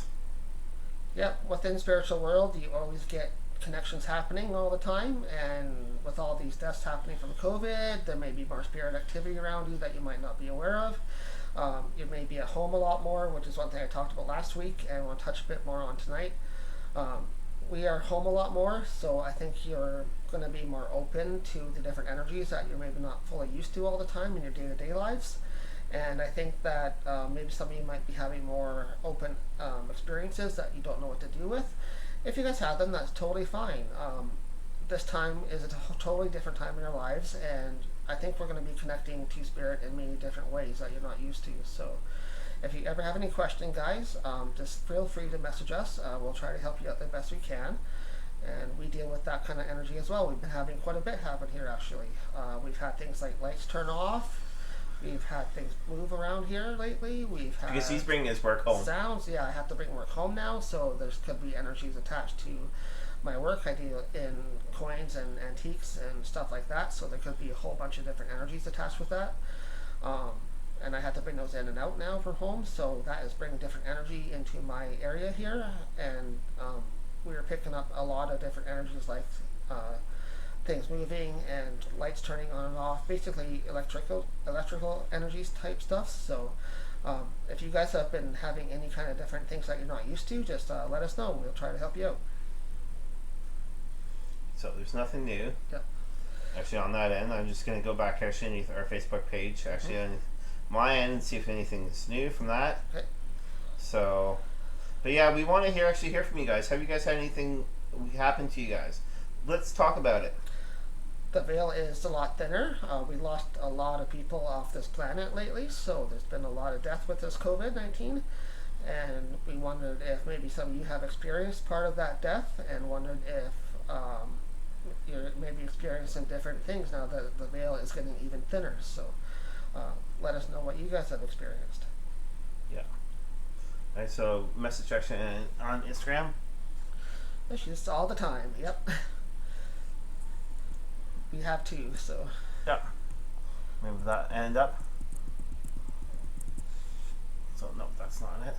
Yeah, within spiritual world, you always get connections happening all the time, and with all these deaths happening from COVID, there may be more spirit activity around you that you might not be aware of. You may be at home a lot more, which is one thing I talked about last week and I want to touch a bit more on tonight. We are home a lot more, so I think you're going to be more open to the different energies that you're maybe not fully used to all the time in your day-to-day lives. And I think that maybe some of you might be having more open experiences that you don't know what to do with. If you guys have them, that's totally fine. This time is a totally different time in your lives, and I think we're going to be connecting to spirit in many different ways that you're not used to. So if you ever have any questions, guys, just feel free to message us. We'll try to help you out the best we can. And we deal with that kind of energy as well. We've been having quite a bit happen here, actually. We've had things like lights turn off. We've had things move around here lately. We've had Because he's bringing his work home. sounds. Yeah, I have to bring work home now, so there's could be energies attached to my work. I deal in coins and antiques and stuff like that, so there could be a whole bunch of different energies attached with that. And I have to bring those in and out now from home, so that is bringing different energy into my area here. And we are picking up a lot of different energies, like things moving and lights turning on and off, basically electrical energies type stuff. So if you guys have been having any kind of different things that you're not used to, just let us know. We'll try to help you out. So there's nothing new. Yep. Actually, on that end, I'm just going to go back actually underneath our Facebook page, actually on my end, and see if anything's new from that. Okay. So, but yeah, we want to hear from you guys. Have you guys had anything happen to you guys? Let's talk about it. The veil is a lot thinner. We lost a lot of people off this planet lately, so there's been a lot of death with this COVID-19. And we wondered if maybe some of you have experienced part of that death, and wondered if you're maybe experiencing different things now that the veil is getting even thinner. So let us know what you guys have experienced. Yeah. All right, so message section on Instagram. It's just all the time. Yep. We have two, so. Yep. Move that end up. So no, that's not it.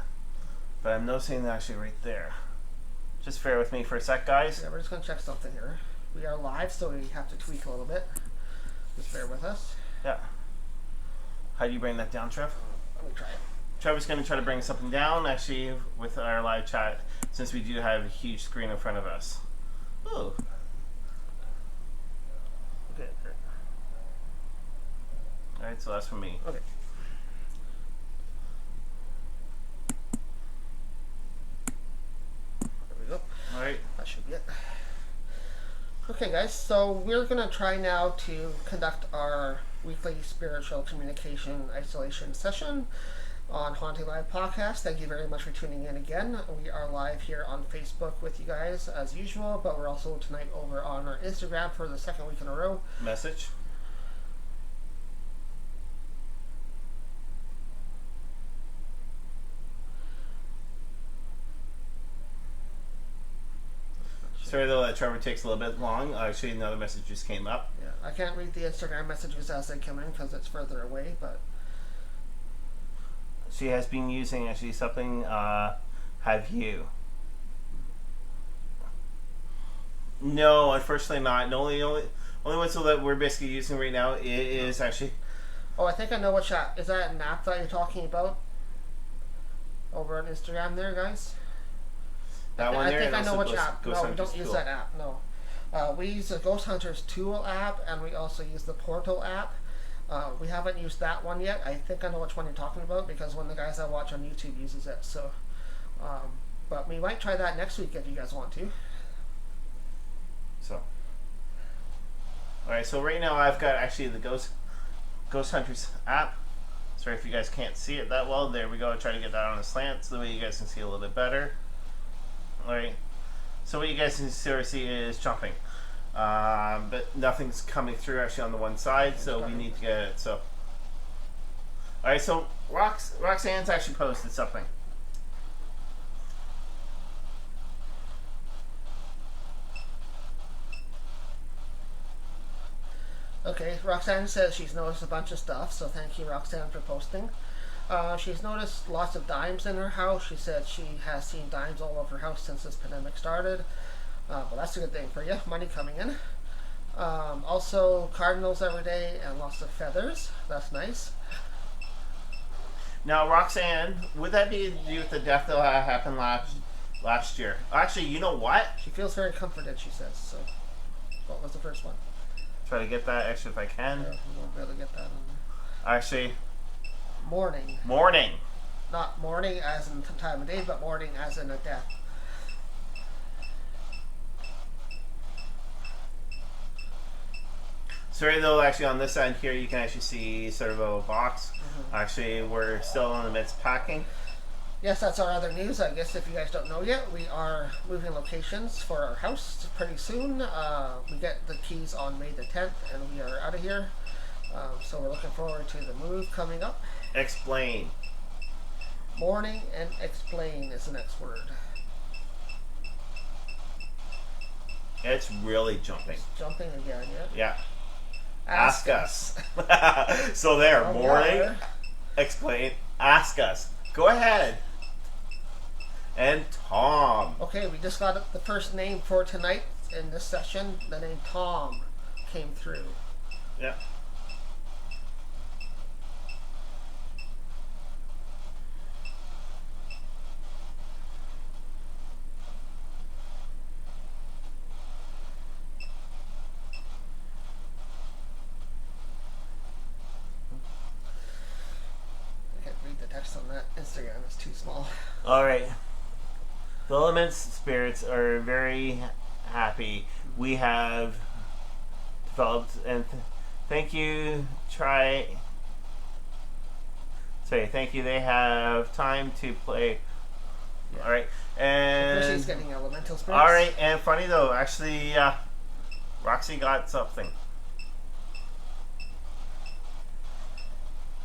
But I'm noticing that actually right there. Just bear with me for a sec, guys. Yeah, we're just gonna check something here. We are live, so we have to tweak a little bit. Just bear with us. Yeah. How do you bring that down, Trev? Let me try it. Trevor's going to try to bring something down, actually, with our live chat, since we do have a huge screen in front of us. Ooh. Okay. Alright, so that's for me. Okay. There we go. Alright. That should be it. Okay, guys, so we're going to try now to conduct our weekly spiritual communication isolation session on Haunting Live Podcast. Thank you very much for tuning in again. We are live here on Facebook with you guys as usual, but we're also tonight over on our Instagram for the second week in a row. Message. Sorry though that Trevor takes a little bit long. Actually, another message just came up. Yeah, I can't read the Instagram messages as they come in because it's further away, but... She has been using actually something, have you? No, unfortunately not. The only one so that we're basically using right now is actually... Oh, I think I know which app. Is that an app that you're talking about? Over on Instagram there, guys? That one there? I think I know which app. Ghost No, we don't Hunters use tool. that app, no. We use the Ghost Hunters Tool app, and we also use the Portal app. We haven't used that one yet. I think I know which one you're talking about because one of the guys I watch on YouTube uses it. So, but we might try that next week if you guys want to. So, alright, so right now I've got actually the Ghost Hunters app. Sorry if you guys can't see it that well. There we go. I try to get that on a slant so that way you guys can see a little bit better. Alright, so what you guys can sort of see is jumping. But nothing's coming through actually on the one side, so we need to get it. So, alright, so Roxanne's actually posted something. Okay, Roxanne says she's noticed a bunch of stuff, so thank you, Roxanne, for posting. She's noticed lots of dimes in her house. She said she has seen dimes all over her house since this pandemic started. Well, that's a good thing for you. Money coming in. Also, cardinals every day and lots of feathers. That's nice. Now, Roxanne, would that be to do with the death that happened last year? Actually, you know what? She feels very comforted, she says. So, what was the first one? Try to get that actually if I can. Yeah, we won't be able to get that on there. Actually, Morning. morning. Not morning as in time of day, but morning as in a death. Sorry though, actually on this side here you can actually see sort of a box. Actually, we're still in the midst of packing. Yes, that's our other news. I guess if you guys don't know yet, we are moving locations for our house pretty soon. We get the keys on May the 10th, and we are out of here. So we're looking forward to the move coming up. Explain. Morning and explain is the next word. It's really jumping. It's jumping again, yeah? Yeah. Ask us. So there, Oh, morning, yeah. explain, ask us. Go ahead. And Tom. Okay, we just got the first name for tonight in this session. The name Tom came through. Yeah. I can't read the text on that Instagram, it's too small. Alright. The elements spirits are very happy. We have developed, and thank you, thank you, they have time to play. Yeah. Alright, and... Chrissy's getting elemental spirits. Alright, and funny though, actually, Roxy got something.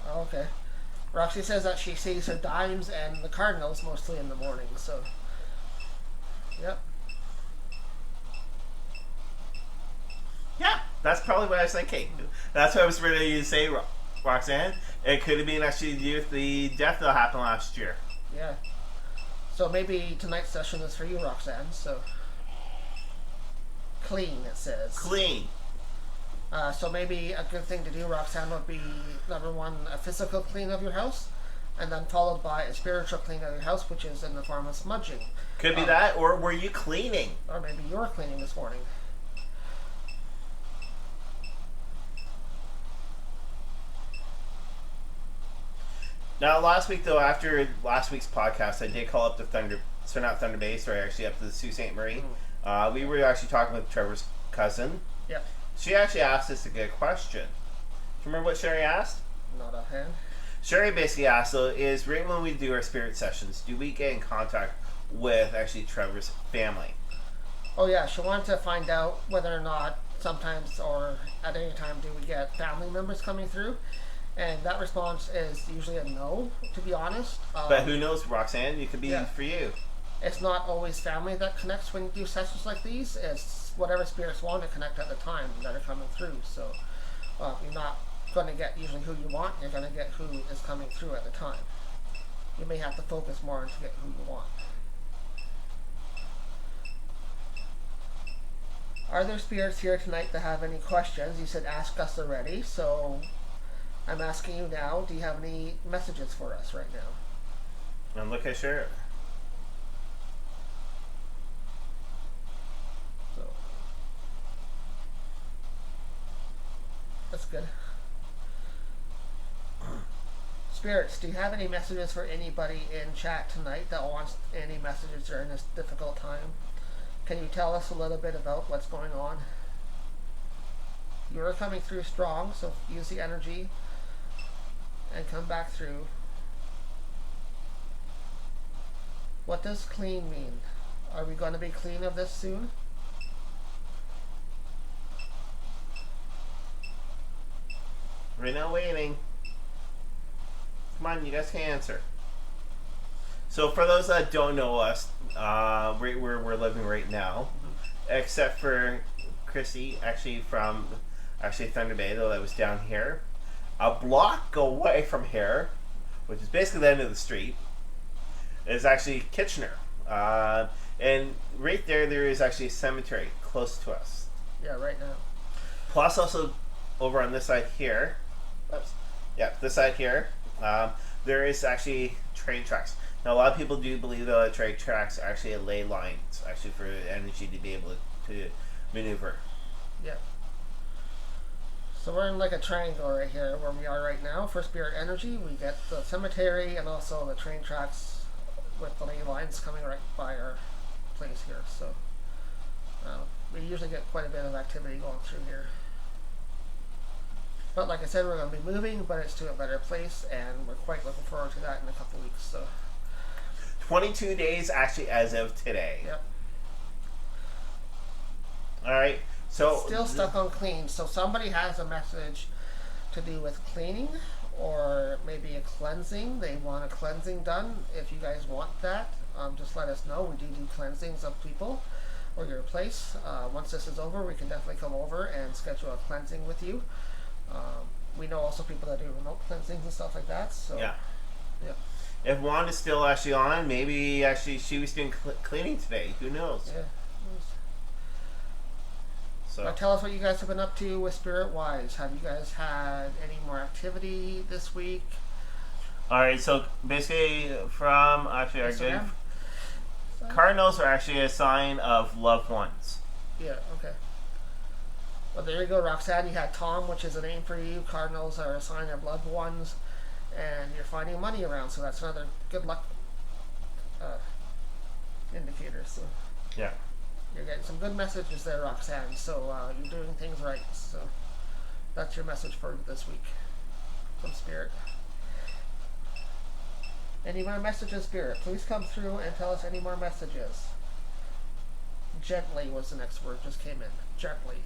Oh, okay. Roxy says that she sees her dimes and the cardinals mostly in the morning, so... Yep. Yeah, that's probably what I was thinking. That's what I was ready to say, Roxanne. It could have been actually due to the death that happened last year. Yeah. So maybe tonight's session is for you, Roxanne, so... Clean, it says. Clean. So maybe a good thing to do, Roxanne, would be, number one, a physical clean of your house, and then followed by a spiritual clean of your house, which is in the form of smudging. Could be that, or were you cleaning? Or maybe you're cleaning this morning. Now, last week, though, after last week's podcast, I did call up the Thunder Bay, sorry, actually up to the Sault Ste. Marie. We were actually talking with Trevor's cousin. Yep. She actually asked us a good question. Do you remember what Sherry asked? Not offhand. Sherry basically asked, though, is right when we do our spirit sessions, do we get in contact with actually Trevor's family? Oh yeah, she wanted to find out whether or not sometimes or at any time do we get family members coming through. And that response is usually a no, to be honest. But who knows, Roxanne? It could be Yeah. for you. It's not always family that connects when you do sessions like these. It's whatever spirits want to connect at the time that are coming through. So you're not going to get usually who you want. You're going to get who is coming through at the time. You may have to focus more to get who you want. Are there spirits here tonight that have any questions? You said ask us already, so I'm asking you now. Do you have any messages for us right now? And look, I share it. So that's good. Spirits, do you have any messages for anybody in chat tonight that wants any messages during this difficult time? Can you tell us a little bit about what's going on? You're coming through strong, so use the energy and come back through. What does clean mean? Are we going to be clean of this soon? Right now, waiting. Come on, you guys can answer. So for those that don't know us, right where we're living right now, except for Chrissy, actually from Thunder Bay, though that was down here, a block away from here, which is basically the end of the street, is actually Kitchener. And right there is actually a cemetery close to us. Yeah, right now. Plus also over on this side here, this side here, there is actually train tracks. Now a lot of people do believe that train tracks are actually ley lines, actually for energy to be able to maneuver. Yeah. So we're in like a triangle right here where we are right now. For spirit energy, we get the cemetery and also the train tracks with the ley lines coming right by our place here. So we usually get quite a bit of activity going through here. But like I said, we're going to be moving, but it's to a better place, and we're quite looking forward to that in a couple of weeks. So 22 days actually as of today. Yep. All right. So still stuck on clean. So somebody has a message to do with cleaning or maybe a cleansing. They want a cleansing done. If you guys want that, just let us know. We do cleansings of people or your place. Once this is over, we can definitely come over and schedule a cleansing with you. We know also people that do remote cleansings and stuff like that. So yeah. Yep. If Wanda's still actually on, maybe actually she was doing cleaning today. Who knows? Yeah. So now tell us what you guys have been up to with Spirit Wise. Have you guys had any more activity this week? All right. So basically, from actually our good Instagram? cardinals are actually a sign of loved ones. Yeah. Okay. Well, there you go, Roxanne. You had Tom, which is a name for you. Cardinals are a sign of loved ones, and you're finding money around, so that's another good luck indicator. So Yeah. you're getting some good messages there, Roxanne. So you're doing things right. So that's your message for this week from Spirit. Any more messages, Spirit? Please come through and tell us any more messages. Gently was the next word, just came in. Gently.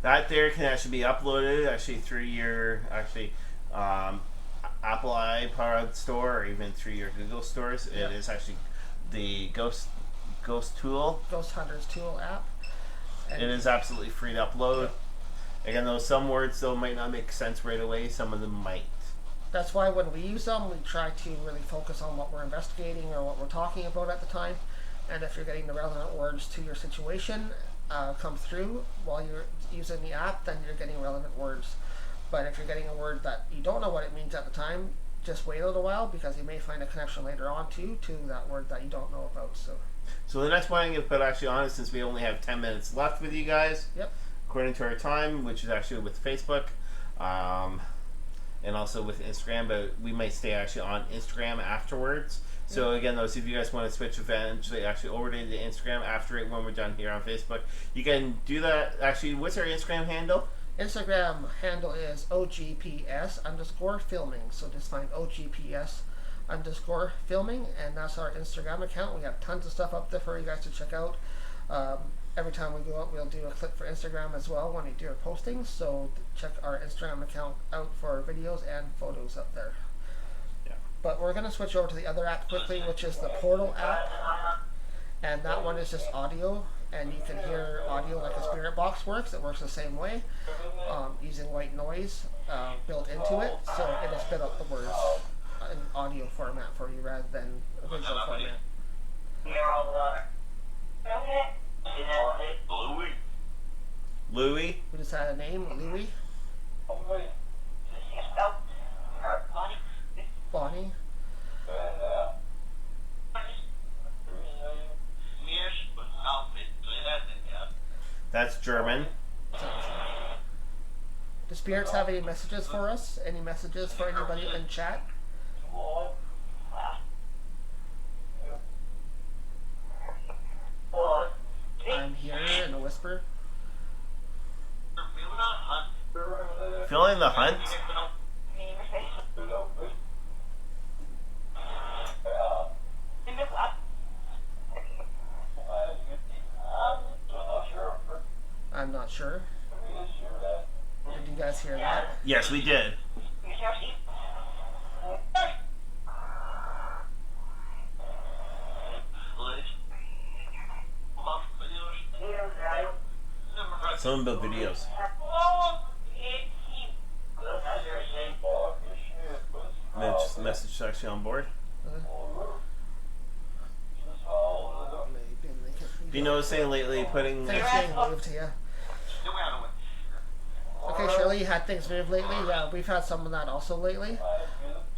That there can actually be uploaded actually through your Apple iPod store or even through your Google stores. Yep. It is actually the Ghost Tool. Ghost Hunters Tool app. And It is absolutely free to upload. Yep. Again, though some words though might not make sense right away, some of them might. that's why when we use them, we try to really focus on what we're investigating or what we're talking about at the time. And if you're getting the relevant words to your situation come through while you're using the app, then you're getting relevant words. But if you're getting a word that you don't know what it means at the time, just wait a little while because you may find a connection later on to that word that you don't know about. So the next one I'm going to put actually on is, since we only have 10 minutes left with you guys, Yep. according to our time, which is actually with Facebook, and also with Instagram, but we might stay actually on Instagram afterwards. So again, those if you guys want to switch eventually actually over to the Instagram after it when we're done here on Facebook, you can do that. Actually, what's our Instagram handle? Instagram handle is OGPS_filming. So just find OGPS_filming, and that's our Instagram account. We have tons of stuff up there for you guys to check out. Every time we go out, we'll do a clip for Instagram as well when we do our postings. So check our Instagram account out for videos and photos up there. But we're going to switch over to the other app quickly, which is the Portal app. And that one is just audio, and you can hear audio like a spirit box works. It works the same way, using white noise built into it, so it'll spit out the words in audio format for you rather than a visual format. Louis? We just had a name, Louis. Bonnie. That's German. Do spirits have any messages for us? Any messages for anybody in chat? I'm here in a whisper. Feeling the hunt? I'm not sure. Did you guys hear that? Yes, we did. Someone built videos. Message section on board. Do you notice anything lately putting... Things getting moved here. Okay, Shirley, you had things moved lately? Yeah, we've had some of that also lately.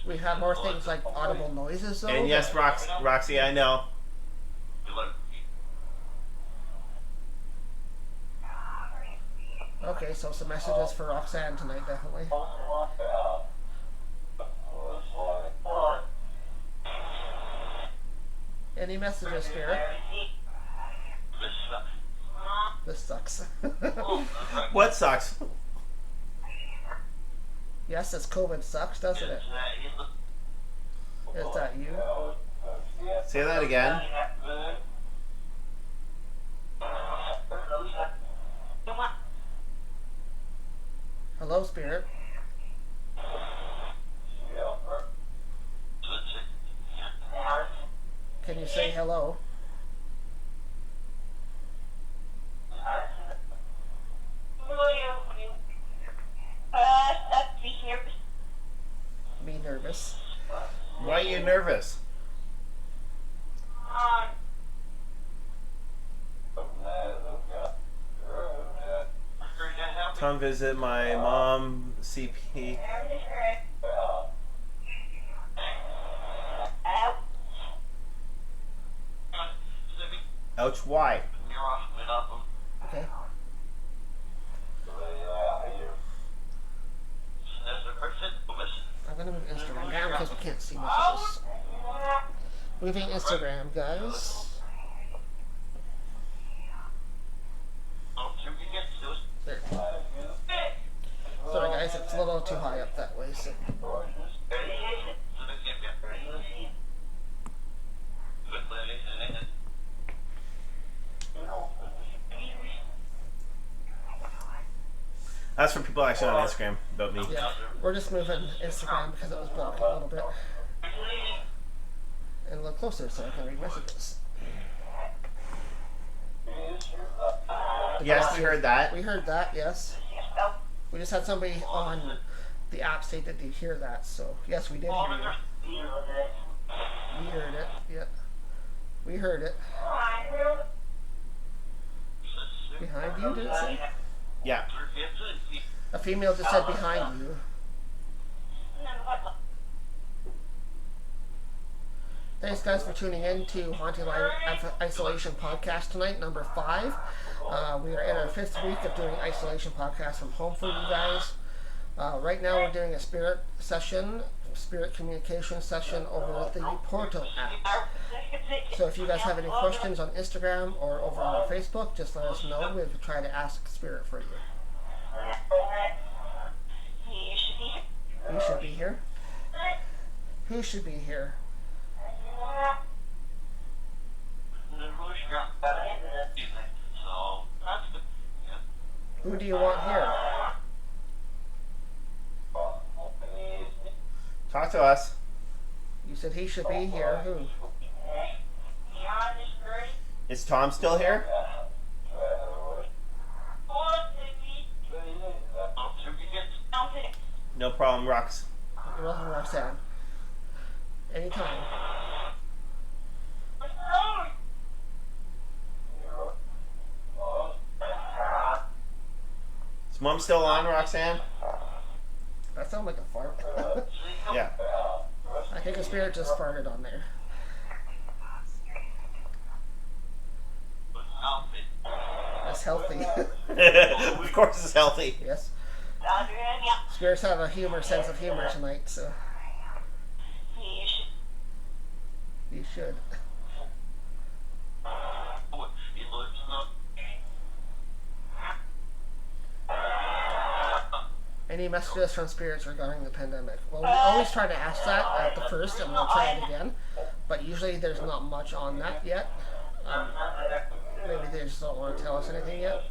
We've had more things like audible noises though. And yes, Roxy, I know. Okay, so some messages for Roxanne tonight, definitely. Any messages, Spirit? This sucks. What sucks? Yes, this COVID sucks, doesn't it? Is that you? Say that again. Hello, Spirit. Can you say hello? Be nervous. Why are you nervous? Come visit my mom, CP. Ouch, why? Okay. I'm gonna move Instagram down because we can't see messages. Moving Instagram, guys. There. Sorry guys, it's a little too high up that way, so. That's for people actually on Instagram about me. Yeah, we're just moving Instagram because it was blocking a little bit. And a little closer so I can read messages. Yes, we heard that. We heard that, yes. We just had somebody on the app say that they hear that, so yes, we did hear you. We heard it, yeah. We heard it. Behind you, did it say? Yeah. A female just said behind you. Thanks guys for tuning in to Haunting Live Isolation Podcast tonight, number 5. We are in our 5th week of doing Isolation Podcast from home for you guys. Right now we're doing a spirit session, spirit communication session over the Portal app. So if you guys have any questions on Instagram or over on our Facebook, just let us know. We'll try to ask spirit for you. Who should be here? Who should be here? Who do you want here? Talk to us. said he should be here. Who? Is Tom still here? No problem, Rox. You're welcome, Roxanne. Anytime. Is Mom still on, Roxanne? That sounds like a fart. Yeah. I think a spirit just farted on there. That's healthy. Of course it's healthy. Yes. Spirits have a sense of humor tonight, so you should. Any messages from spirits regarding the pandemic? Well, we always try to ask that at the first, and we'll try it again. But usually there's not much on that yet. Maybe they just don't want to tell us anything yet.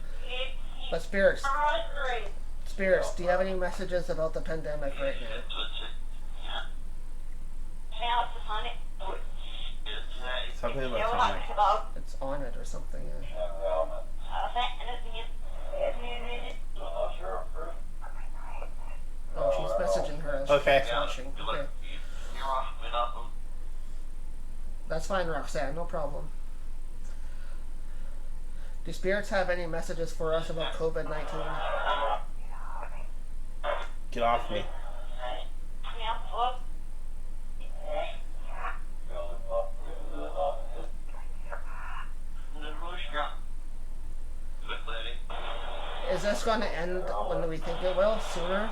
But spirits, do you have any messages about the pandemic right now? Something about Tom. It's on it or something. Oh, she's messaging her as Okay. she's watching. Okay. That's fine, Roxanne. No problem. Do spirits have any messages for us about COVID-19? Get off me. Is this going to end when we think it will? Sooner?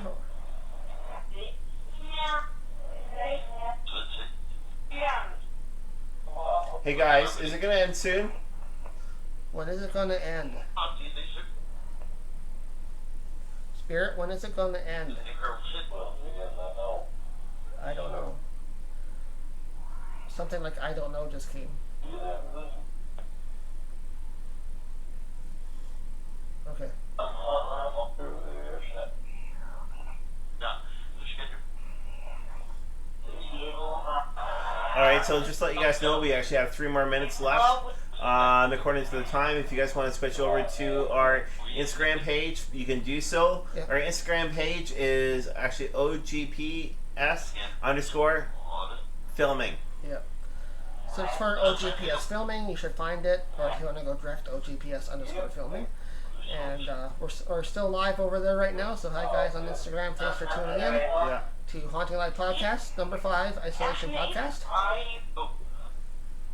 Hey guys, is it going to end soon? When is it going to end? Spirit, when is it going to end? I don't know. Something like I don't know just came. Okay. Alright, so just to let you guys know, we actually have 3 more minutes left. According to the time, if you guys want to switch over to our Instagram page, you can do so. Yep. Our Instagram page is actually OGPS_filming. Yep. Search for OGPS filming. You should find it. Or if you want to go direct, OGPS_filming. And we're still live over there right now. So hi guys on Instagram. Thanks for tuning in Yeah. to Haunting Live Podcast, number 5, Isolation Podcast.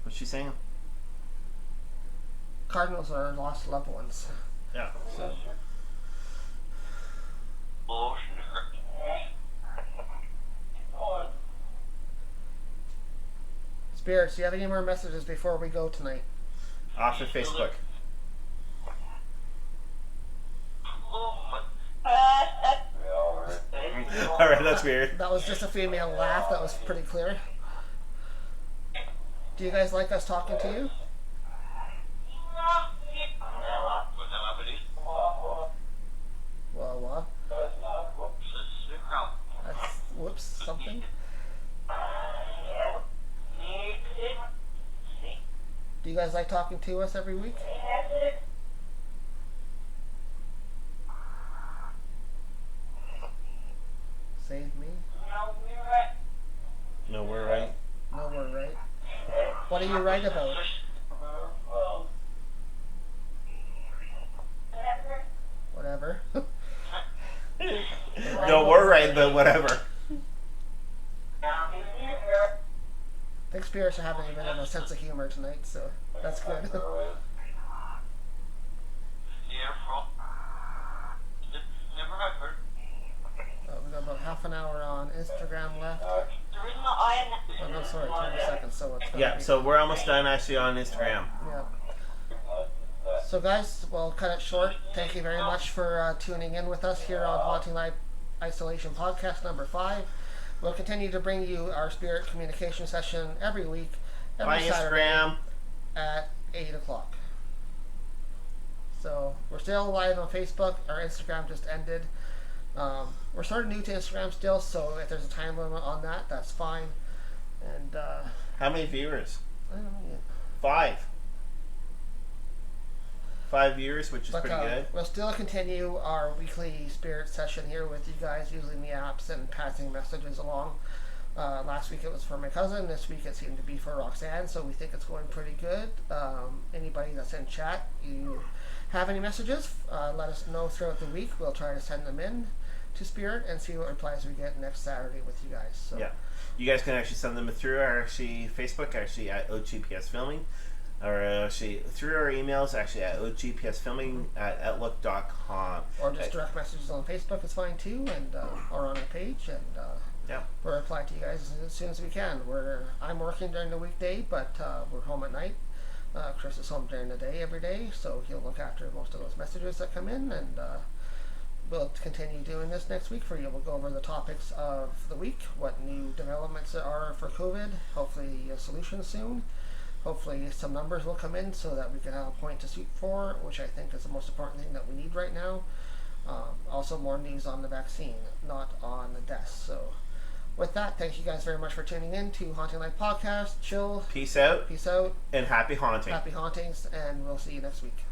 What's she saying? Cardinals are lost loved ones. Yeah. So spirits, do you have any more messages before we go tonight? Off of Facebook. Alright, that's weird. That was just a female laugh. That was pretty clear. Do you guys like us talking to you? Well, what? That's, whoops, something. Do you guys like talking to us every week? Save me? No, we're right. No, we're right. What are you right about? Whatever. No, we're right, but whatever. I think spirits are having a bit of a sense of humor tonight, so that's good. We got about half an hour on Instagram left. Oh no, sorry, 20 seconds. So it's gonna Yeah, be, so we're almost done actually on Instagram. yeah. So guys, we'll cut it short. Thank you very much for tuning in with us here on Haunting Live Isolation Podcast number 5. We'll continue to bring you our spirit communication session every week, every By Saturday Instagram. at 8 o'clock. So we're still live on Facebook. Our Instagram just ended. We're sort of new to Instagram still, so if there's a time limit on that, that's fine. And How many viewers? I don't know, 5. 5 viewers, which is but pretty good. we'll still continue our weekly spirit session here with you guys using the apps and passing messages along. Last week it was for my cousin. This week it seemed to be for Roxanne, so we think it's going pretty good. Anybody that's in chat, you have any messages, let us know throughout the week. We'll try to send them in to Spirit and see what replies we get next Saturday with you guys. So. Yeah. You guys can actually send them through our Facebook, actually at OGPS Filming, or actually through our emails, actually at ogpsfilming@outlook.com. Or just direct messages on Facebook is fine too, and or on our page, and Yeah. we'll reply to you guys as soon as we can. I'm working during the weekday, but we're home at night. Chris is home during the day every day, so he'll look after most of those messages that come in, and we'll continue doing this next week for you. We'll go over the topics of the week, what new developments there are for COVID, hopefully a solution soon. Hopefully some numbers will come in so that we can have a point to shoot for, which I think is the most important thing that we need right now. Also more news on the vaccine, not on the deaths. So with that, thank you guys very much for tuning in to Haunting Live Podcast. Chill. Peace out. Peace out. And happy haunting. Happy hauntings, and we'll see you next week.